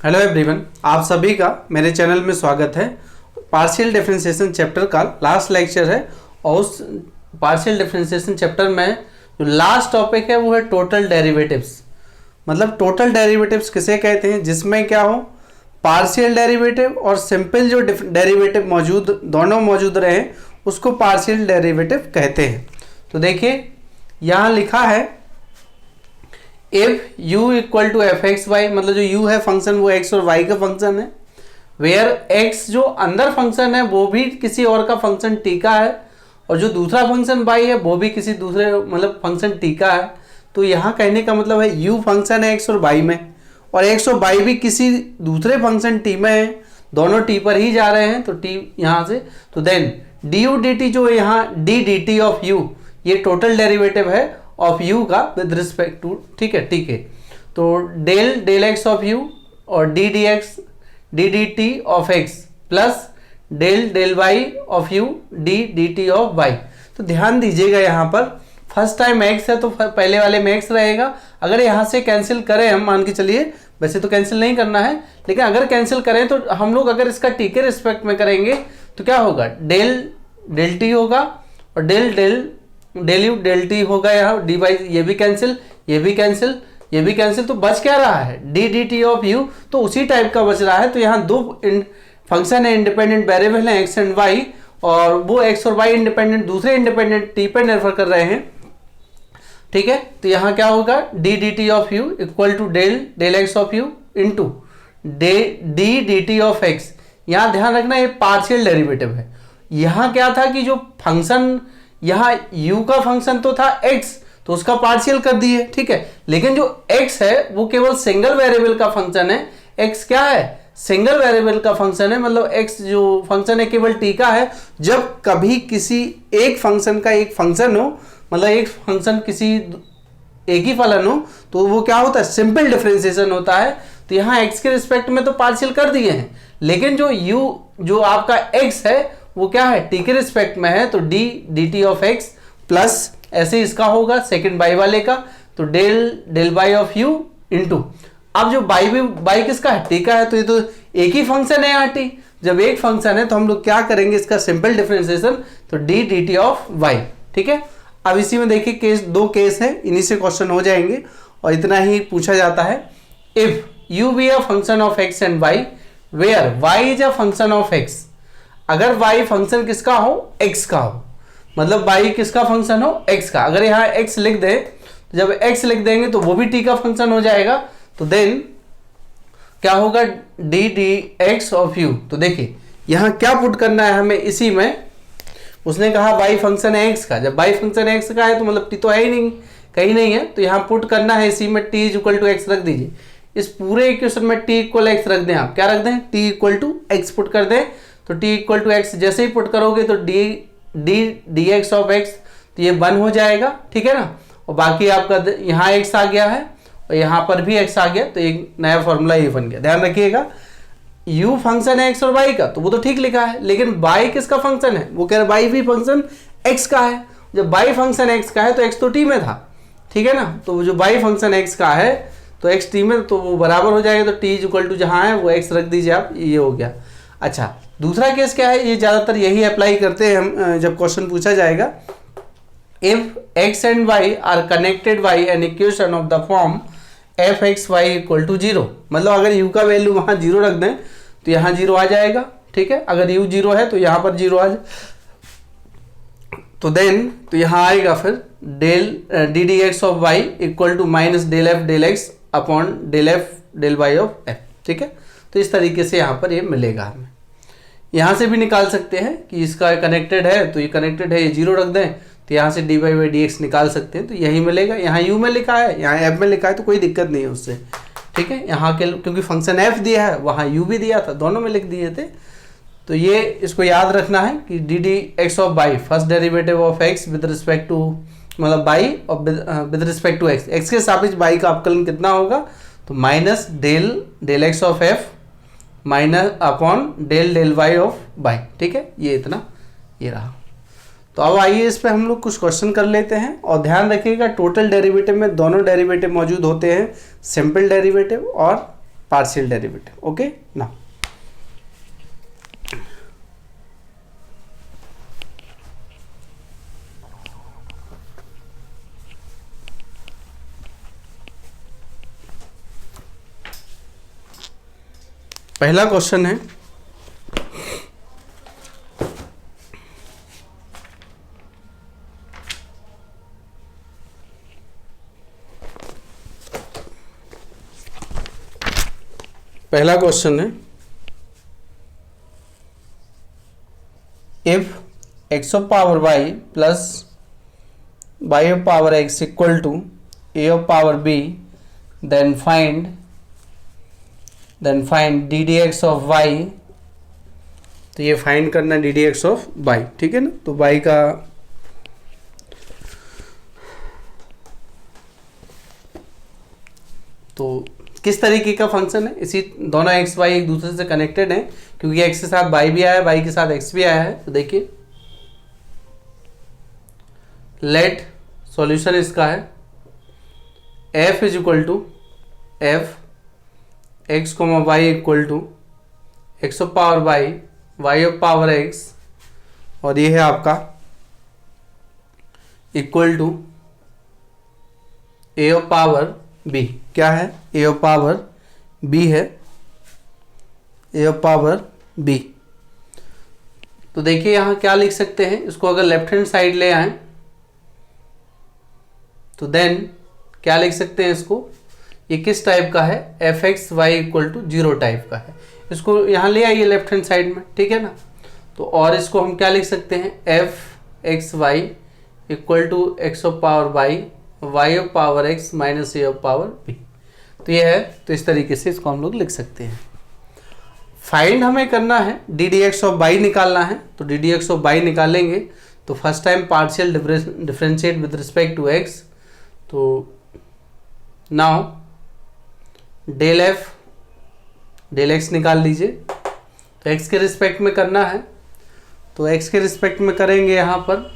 Hello everyone, आप सभी का मेरे चैनल में स्वागत है। पार्शियल डिफरेंशिएशन चैप्टर का लास्ट लेक्चर है और उस पार्शियल डिफरेंशिएशन चैप्टर में जो लास्ट टॉपिक है वो है टोटल डेरिवेटिव्स। मतलब टोटल डेरिवेटिव्स किसे कहते हैं, जिसमें क्या हो पार्शियल डेरिवेटिव और सिंपल जो डेरिवेटिव मौजूद दोनों मौजूद रहे उसको पार्शियल डेरिवेटिव कहते हैं। तो देखिए यहाँ लिखा है if u equal to f x y, मतलब जो u है फंक्शन वो x और y का फंक्शन है, वेयर x जो अंदर फंक्शन है वो भी किसी और का फंक्शन t का है और जो दूसरा फंक्शन y है वो भी किसी दूसरे मतलब फंक्शन t का है। तो यहाँ कहने का मतलब है u फंक्शन है x और y में और x और y भी किसी दूसरे फंक्शन t में है, दोनों t पर ही जा रहे हैं तो t यहाँ से, तो देन du dt जो यहाँ d dt ऑफ u ये टोटल डेरिवेटिव है ऑफ u का विद रिस्पेक्ट टू, ठीक है। तो डेल एक्स ऑफ u और d d x d d t of x plus del y of u d d t of y। तो ध्यान दीजिएगा यहाँ पर फर्स्ट टाइम x है तो पहले वाले में x रहेगा। अगर यहाँ से कैंसिल करें हम, मान के चलिए, वैसे तो कैंसिल नहीं करना है लेकिन अगर कैंसिल करें तो हम लोग अगर इसका t के रिस्पेक्ट में करेंगे तो क्या होगा, डेल टी होगा और डेल यू डेल टी होगा, यहाँ डी वाई ये भी कैंसिल, ये भी कैंसिल, ये भी कैंसिल, तो बच क्या रहा है d d t of you, तो उसी टाइप का बच रहा है। तो यहाँ दो फंक्शन है, इंडिपेंडेंट वेरिएबल है एक्स एंड वाई, और वो एक्स और वाई इंडिपेंडेंट दूसरे इंडिपेंडेंट टी पर निर्भर कर रहे हैं, ठीक है। तो यहाँ क्या होगा d d t of u equal to del x of u into d d t of x. यहाँ ध्यान रखना ये पार्शियल डेरिवेटिव है। यहाँ क्या था कि जो फंक्शन यहाँ u का फंक्शन तो था x, तो उसका पार्शियल कर दिए, ठीक है, लेकिन जो x है वो केवल सिंगल वेरिएबल का फंक्शन है। x क्या है, सिंगल वेरिएबल का फंक्शन है, मतलब x जो फंक्शन है केवल t का है। जब कभी किसी एक फंक्शन का एक फंक्शन हो, मतलब एक फंक्शन किसी एक ही फलन हो, तो वो क्या होता है, सिंपल डिफरेंशिएशन होता है। तो यहाँ x के रिस्पेक्ट में तो पार्शियल कर दिए हैं, लेकिन जो u जो आपका x है वो क्या है t के रिस्पेक्ट में है, तो d d t of x plus ऐसे इसका होगा सेकंड बाई वाले का, तो del y of u into, अब जो बाई किसका है, t का है, तो ये तो एक ही फंक्शन है यहाँ t। जब एक फंक्शन है तो हम लोग क्या करेंगे इसका सिंपल डिफरेंशिएशन, तो d d t of y, ठीक है। अब इसी में देखिए दो केस है, इन्हीं से क्वेश्चन हो जाएंगे और इतना ही पूछा जाता है। If u be a function of x and y where y is a function of x, अगर y फंक्शन किसका हो, x का हो, मतलब y किसका फंक्शन हो, x का। अगर यहाँ x लिख दे तो जब x लिख देंगे तो वो भी t का फंक्शन हो जाएगा, तो देन क्या होगा d d x of you. तो देखिए यहाँ क्या पुट करना है हमें, इसी में उसने कहा y फंक्शन है x का, जब y फंक्शन x का है तो मतलब t तो है ही नहीं, कहीं नहीं है, तो यहाँ पुट करना है इसी में t is equal to x रख दीजिए। इस पूरे इक्वेशन में t इक्वल एक्स रख दें, आप क्या रख दें, t equal to x put कर दें, तो t इक्वल टू एक्स जैसे ही पुट करोगे तो डी एक्स ऑफ एक्स, तो ये 1 हो जाएगा, ठीक है ना। और बाकी आपका यहाँ x आ गया है और यहाँ पर भी x आ गया, तो एक नया फॉर्मूला ये बन गया। ध्यान रखिएगा u फंक्शन है x और y का, तो वो तो ठीक लिखा है, लेकिन y किसका फंक्शन है, वो कह रहा है y भी फंक्शन x का है। जब y फंक्शन x का है तो x तो t में था, ठीक है ना, तो जो y फंक्शन x का है तो x t में, तो वो बराबर हो जाएगा, तो t इक्वल टू जहाँ है वो x रख दीजिए आप, ये हो गया। अच्छा, दूसरा केस क्या है, ये ज़्यादातर यही अप्लाई करते हैं हम जब क्वेश्चन पूछा जाएगा। If x and y are connected by an equation of the form f x y equal to 0, मतलब अगर u का वैल्यू वहाँ 0 रख दें तो यहाँ 0 आ जाएगा, ठीक है। अगर u 0 है तो यहाँ पर 0 आ जाए, तो देन तो यहाँ आएगा फिर d d x of y equal to minus del x upon del y of f, ठीक है। तो इस तरीके से यहाँ पर ये मिलेगा हमें। यहाँ से भी निकाल सकते हैं कि इसका कनेक्टेड है तो ये कनेक्टेड है, ये 0 रख दें तो यहाँ से d y by d x निकाल सकते हैं, तो यही मिलेगा। यहाँ u में लिखा है, यहाँ f में लिखा है, तो कोई दिक्कत नहीं है उससे, ठीक है। यहाँ के क्योंकि फंक्शन f दिया है, वहाँ u भी दिया था, दोनों में लिख दिए थे, तो ये इसको याद रखना है कि d d x of y first derivative of x with respect to, मतलब बाई और विद रिस्पेक्ट टू x के सापेक्ष बाई का अवकलन कितना होगा, तो minus del x of f minus upon del y of y, ठीक है। ये इतना ये रहा। तो अब आइए इस पे हम लोग कुछ क्वेश्चन कर लेते हैं, और ध्यान रखिएगा टोटल डेरिवेटिव में दोनों डेरिवेटिव मौजूद होते हैं, सिंपल डेरिवेटिव और पार्शियल डेरिवेटिव। ओके ना, पहला क्वेश्चन है if x of power y plus y of power x equal to a of power b, then find d d x of y। तो ये फाइंड करना d d x of y, ठीक है ना। तो y का तो किस तरीके का फंक्शन है, इसी दोनों एक्स वाई एक दूसरे से कनेक्टेड हैं, क्योंकि एक्स के साथ वाई भी आया है, वाई के साथ एक्स भी आया है। तो देखिए लेट सॉल्यूशन इसका है f is equal to f x comma y equal to x of power y, y of power x, और ये है आपका equal to a of power b. क्या है, ए ऑफ पावर बी है, ए ऑफ पावर बी। तो देखिए यहां क्या लिख सकते हैं, इसको अगर लेफ्ट हैंड साइड ले आए तो देन क्या लिख सकते हैं इसको, ये किस टाइप का है, f x y equal to zero type का है। इसको यहां ले आइए लेफ्ट हैंड साइड में, ठीक है ना। तो और इसको हम क्या लिख सकते हैं, f x y equal to x of power y, y of power x minus a of power b. तो ये है, तो इस तरीके से इसको हम लोग लिख सकते हैं। फाइंड हमें करना है d d x of by निकालना है। तो d d x of by निकालेंगे तो first time partial differentiate with respect to x. तो now del f del x निकाल लीजिए। तो एक्स के रिस्पेक्ट में करना है, तो एक्स के रिस्पेक्ट में करेंगे यहाँ पर,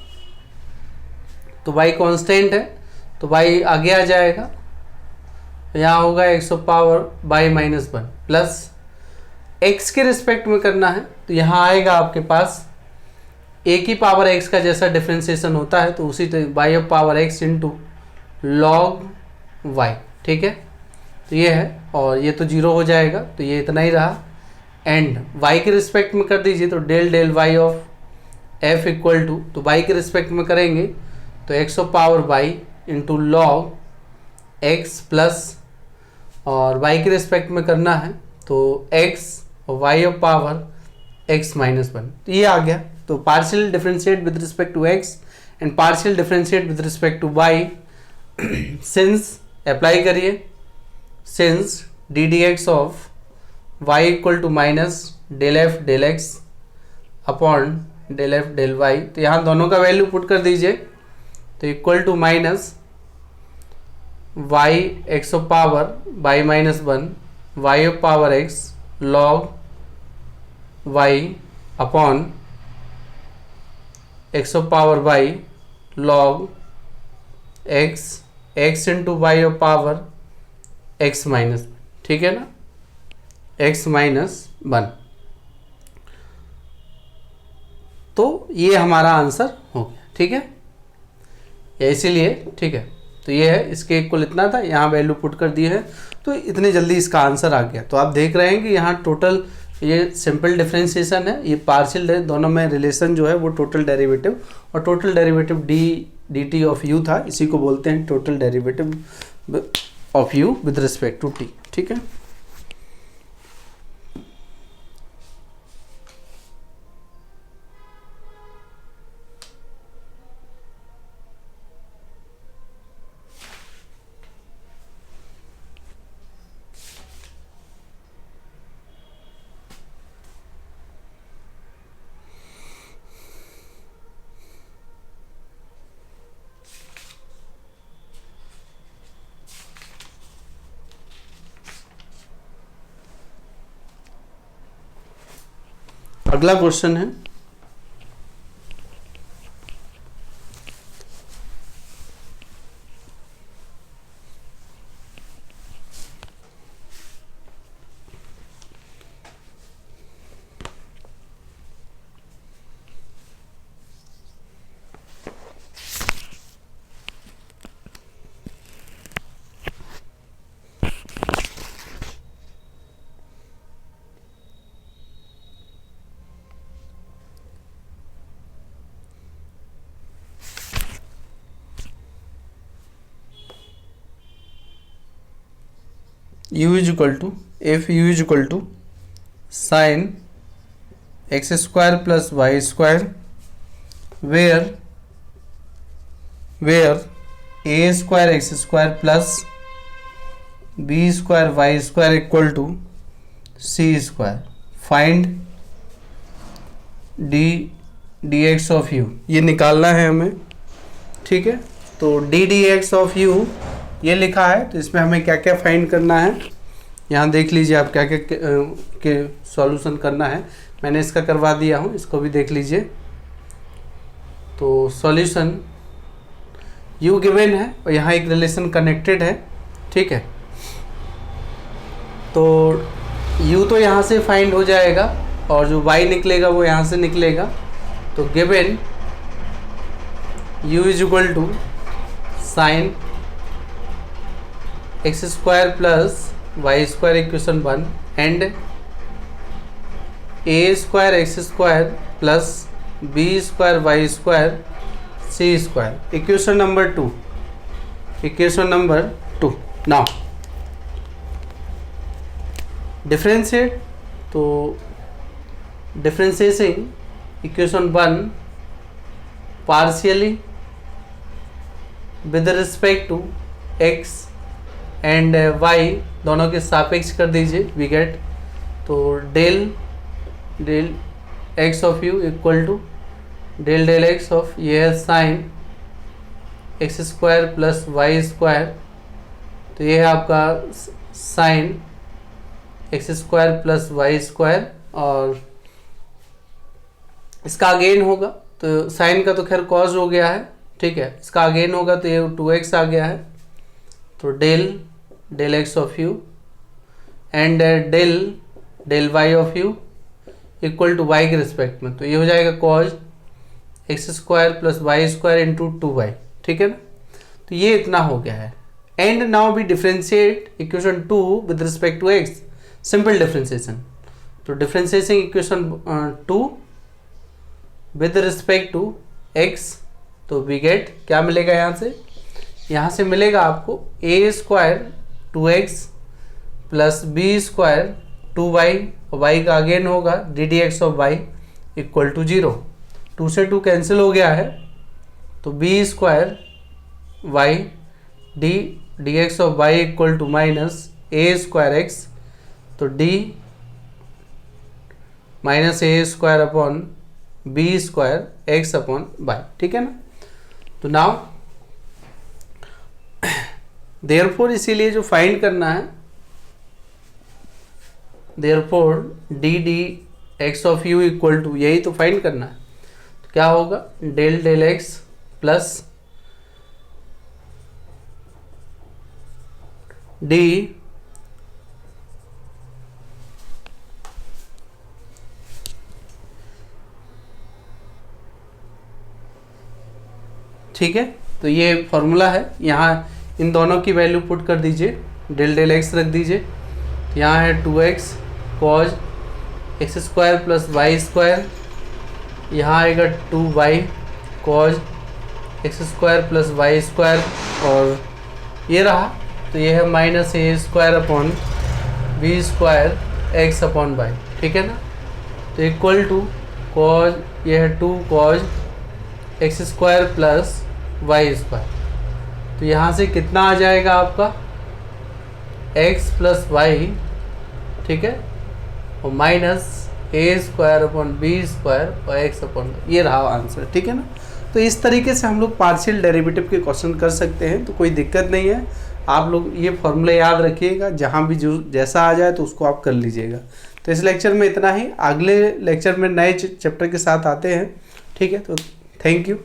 तो वाई कांस्टेंट है तो वाई आगे आ जाएगा, यहाँ होगा x of power y minus one, plus x के रिस्पेक्ट में करना है तो यहाँ आएगा आपके पास ए की पावर एक्स का जैसा डिफ्रेंसिएशन होता है, तो उसी तरह y of power x into log y, ठीक है। तो ये है, और ये तो जीरो हो जाएगा, तो ये इतना ही रहा। एंड वाई के रिस्पेक्ट में कर दीजिए, तो del del y of f equal to, तो वाई के रिस्पेक्ट में करेंगे तो x of power y into log x plus, और y के रिस्पेक्ट में करना है तो x और y of power x minus one. तो ये आ गया। तो partial differentiate with respect to x and partial differentiate with respect to y। Since apply करिए, since d d x of y equal to minus del f del x upon del f del y. तो यहाँ दोनों का value put कर दीजिए, तो equal to minus y x of power y minus one, y of power x log y upon x of power y log x, x into y of power x minus, ठीक है ना, x minus one. तो ये हमारा answer हो गया, ठीक है, या इसीलिए, ठीक है। तो ये है, इसके इक्वल इतना था, यहाँ वैल्यू पुट कर दी है, तो इतनी जल्दी इसका आंसर आ गया। तो आप देख रहे हैं कि यहाँ टोटल ये सिंपल डिफरेंशिएशन है, ये पार्शियल, दोनों में रिलेशन जो है वो टोटल डेरिवेटिव, और total derivative d t of u था, इसी को बोलते हैं total derivative of u with respect to t, ठीक है। अगला क्वेश्चन है u is equal to f u is equal to sine x square plus y square where a square x square plus b square y square equal to c square. Find d x of u, ये निकालना है हमें, ठीक है। तो D x of u ये लिखा है, तो इसमें हमें क्या क्या फाइंड करना है, यहाँ देख लीजिए आप क्या क्या के सॉल्यूशन करना है। मैंने इसका करवा दिया हूँ, इसको भी देख लीजिए। तो सॉल्यूशन u गिवन है और यहाँ एक रिलेशन कनेक्टेड है, ठीक है। तो u तो यहाँ से फाइंड हो जाएगा और जो y निकलेगा वो यहाँ से निकलेगा। तो given u is equal to sine x square plus y square equation 1 and a square x square plus b square y square c square. Equation number 2, equation number 2। Now differentiate, तो differentiating equation 1 partially with respect to x and y दोनों के सापेक्ष कर दीजिए, we get. तो del x of u equal to del x of, ये है sine x square plus y square, तो ये है आपका sine x square plus y square, और इसका अगेन होगा, तो साइन का तो खैर कॉज हो गया है, ठीक है। इसका अगेन होगा तो ये 2x आ गया है। तो del x of u and del y of u equal to y के रिस्पेक्ट में, तो ये हो जाएगा cos x square plus y square into 2y, ठीक है ना। तो ये इतना हो गया है। And now we differentiate equation 2 with respect to x, simple differentiation. तो differentiation equation 2 with respect to x, तो वी गेट क्या मिलेगा यहाँ से मिलेगा आपको a square 2x plus b square 2y, y का अगेन होगा d x of y equal to 0। 2 से 2 कैंसिल हो गया है, तो b square y d x of y equal to minus a square x, तो d minus a square upon b square x upon y, ठीक है ना। तो नाउ देयरफॉर इसीलिए जो फाइंड करना है, therefore d x of u equal to, यही तो फाइंड करना है। तो क्या होगा डेल एक्स प्लस डी ठीक है। तो ये फॉर्मूला है, यहाँ इन दोनों की वैल्यू पुट कर दीजिए, डेल एक्स रख दीजिए। तो यहाँ है 2x cos x square plus y square, यहाँ आएगा 2y cos x square plus y square, और ये रहा, तो ये है minus a square upon b square x upon y, ठीक है ना। तो इक्वल टू कॉज, ये है 2 cos x square plus y square, तो यहाँ से कितना आ जाएगा आपका x प्लस वाई, ठीक है, और minus a square upon b square और x अपॉन, ये रहा आंसर, ठीक है ना। तो इस तरीके से हम लोग पार्शियल डेरिवेटिव के क्वेश्चन कर सकते हैं, तो कोई दिक्कत नहीं है। आप लोग ये फॉर्मूला याद रखिएगा, जहाँ भी जो जैसा आ जाए तो उसको आप कर लीजिएगा। तो इस लेक्चर में इतना ही, अगले लेक्चर में नए चैप्टर के साथ आते हैं, ठीक है। तो थैंक यू।